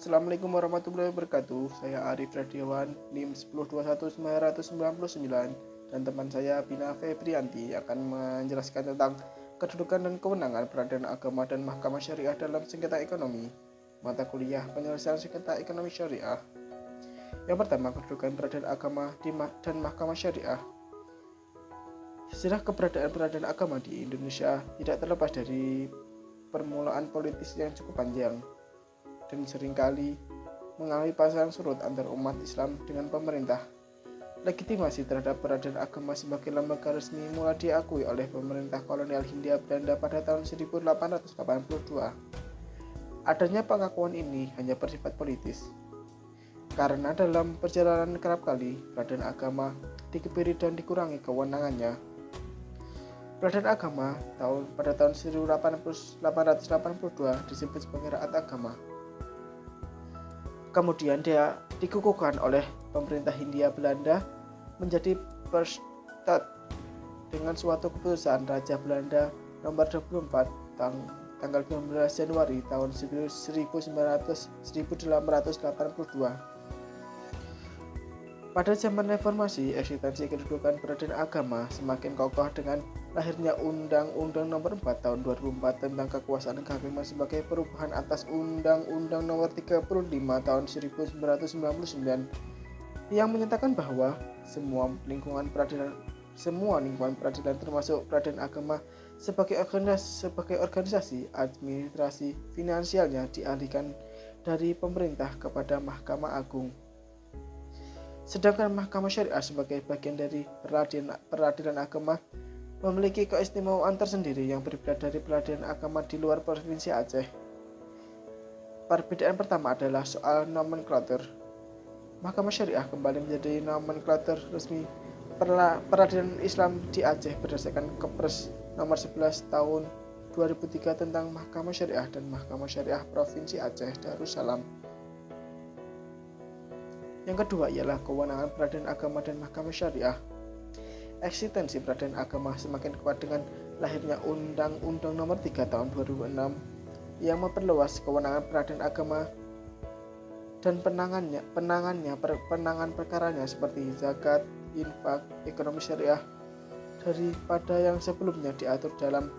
Assalamualaikum warahmatullahi wabarakatuh. Saya Arif Radiawan, NIM 1021999, dan teman saya Bina Febrianti akan menjelaskan tentang kedudukan dan kewenangan peradilan agama dan mahkamah syariah dalam sengketa ekonomi. Mata kuliah penyelesaian sengketa ekonomi syariah. Yang pertama, kedudukan peradilan agama dan mahkamah syariah. Sejarah keberadaan peradilan agama di Indonesia tidak terlepas dari permulaan politis yang cukup panjang dan seringkali mengalami pasang surut antar umat Islam dengan pemerintah. Legitimasi terhadap peradilan agama sebagai lembaga resmi mulai diakui oleh pemerintah kolonial Hindia Belanda pada tahun 1882. Adanya pengakuan ini hanya bersifat politis, karena dalam perjalanan kerap kali peradilan agama dikebiri dan dikurangi kewenangannya. Peradilan agama pada tahun 1882 disebut sebagai raat agama. Kemudian dia dikukuhkan oleh pemerintah Hindia Belanda menjadi Perstat dengan suatu keputusan Raja Belanda nomor 24 tanggal 19 Januari tahun 1882. Pada zaman reformasi, eksistensi kedudukan peradilan agama semakin kokoh dengan lahirnya Undang-Undang Nomor 4 Tahun 2004 tentang kekuasaan kehakiman sebagai perubahan atas Undang-Undang Nomor 35 Tahun 1999 yang menyatakan bahwa semua lingkungan peradilan termasuk peradilan agama sebagai organisasi administrasi finansialnya dialihkan dari pemerintah kepada Mahkamah Agung. Sedangkan Mahkamah Syariah sebagai bagian dari peradilan agama memiliki keistimewaan tersendiri yang berbeda dari peradilan agama di luar Provinsi Aceh. Perbedaan pertama adalah soal nomenklatur. Mahkamah Syariah kembali menjadi nomenklatur resmi peradilan Islam di Aceh berdasarkan Kepres nomor 11 tahun 2003 tentang Mahkamah Syariah dan Mahkamah Syariah Provinsi Aceh Darussalam. Yang kedua ialah kewenangan peradilan agama dan mahkamah syariah. Eksistensi peradilan agama semakin kuat dengan lahirnya Undang-Undang Nomor 3 Tahun 2006 yang memperluas kewenangan peradilan agama dan penangan perkaranya seperti zakat, infak, ekonomi syariah daripada yang sebelumnya diatur dalam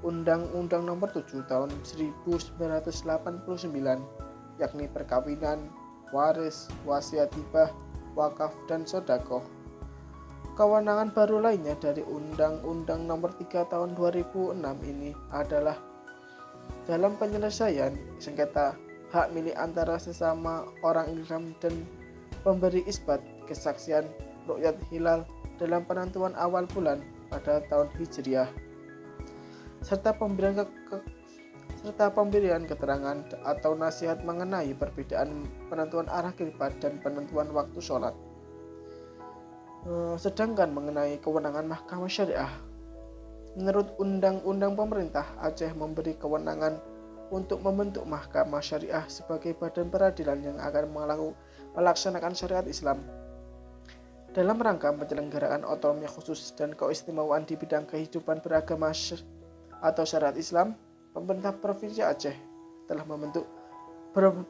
Undang-Undang Nomor 7 Tahun 1989, yakni perkawinan, waris, wasiat hibah, wakaf, dan sedekah. Kewenangan baru lainnya dari Undang-Undang Nomor 3 Tahun 2006 ini adalah dalam penyelesaian sengketa hak milik antara sesama orang Islam dan pemberi isbat kesaksian ru'yat hilal dalam penentuan awal bulan pada tahun Hijriah, serta pemberian keterangan atau nasihat mengenai perbedaan penentuan arah kiblat dan penentuan waktu sholat. Sedangkan mengenai kewenangan mahkamah syariah, menurut undang-undang pemerintah Aceh memberi kewenangan untuk membentuk mahkamah syariah sebagai badan peradilan yang akan melaksanakan syariat Islam dalam rangka penyelenggaraan otonomi khusus dan keistimewaan di bidang kehidupan beragama atau syariat Islam. Pemerintah Provinsi Aceh telah membentuk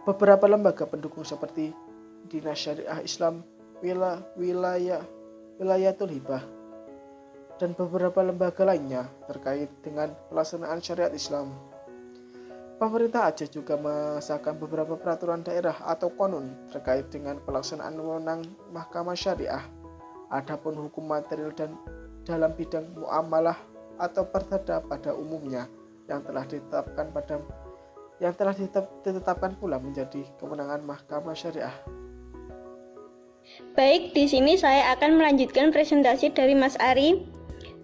beberapa lembaga pendukung seperti Dinas Syariah Islam, Wilayatul Hibah, dan beberapa lembaga lainnya terkait dengan pelaksanaan syariat Islam. Pemerintah Aceh juga mengesahkan beberapa peraturan daerah atau konun terkait dengan pelaksanaan wewenang mahkamah syariah. Adapun hukum material dan dalam bidang muamalah atau perda pada umumnya yang telah ditetapkan pula menjadi kewenangan mahkamah syariah. Baik, di sini saya akan melanjutkan presentasi dari Mas Ari.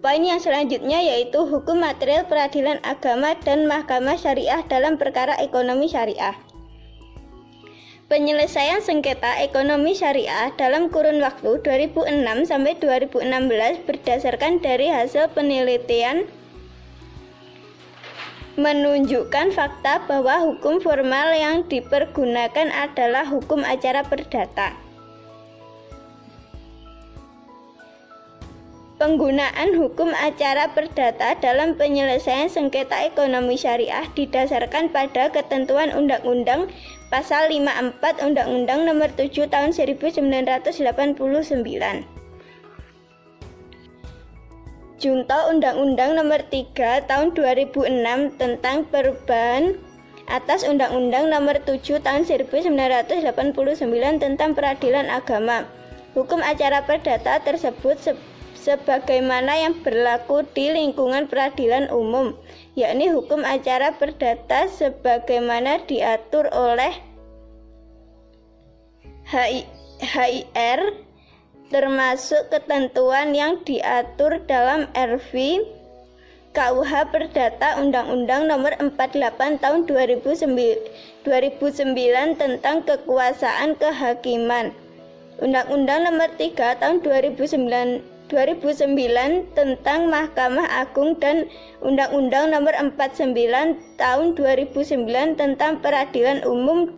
Poin yang selanjutnya yaitu hukum material peradilan agama dan mahkamah syariah dalam perkara ekonomi syariah. Penyelesaian sengketa ekonomi syariah dalam kurun waktu 2006 sampai 2016 berdasarkan dari hasil penelitian menunjukkan fakta bahwa hukum formal yang dipergunakan adalah hukum acara perdata. Penggunaan hukum acara perdata dalam penyelesaian sengketa ekonomi syariah didasarkan pada ketentuan Undang-Undang Pasal 54 Undang-Undang Nomor 7 Tahun 1989. Junto Undang-Undang Nomor 3 Tahun 2006 tentang perubahan atas Undang-Undang Nomor 7 Tahun 1989 tentang peradilan agama. Hukum acara perdata tersebut sebagaimana yang berlaku di lingkungan peradilan umum, yakni hukum acara perdata sebagaimana diatur oleh HIR, termasuk ketentuan yang diatur dalam RV KUH Perdata Undang-Undang Nomor 48 Tahun 2009 tentang kekuasaan kehakiman, Undang-Undang Nomor 3 Tahun 2009 tentang Mahkamah Agung, dan Undang-Undang Nomor 49 Tahun 2009 tentang Peradilan Umum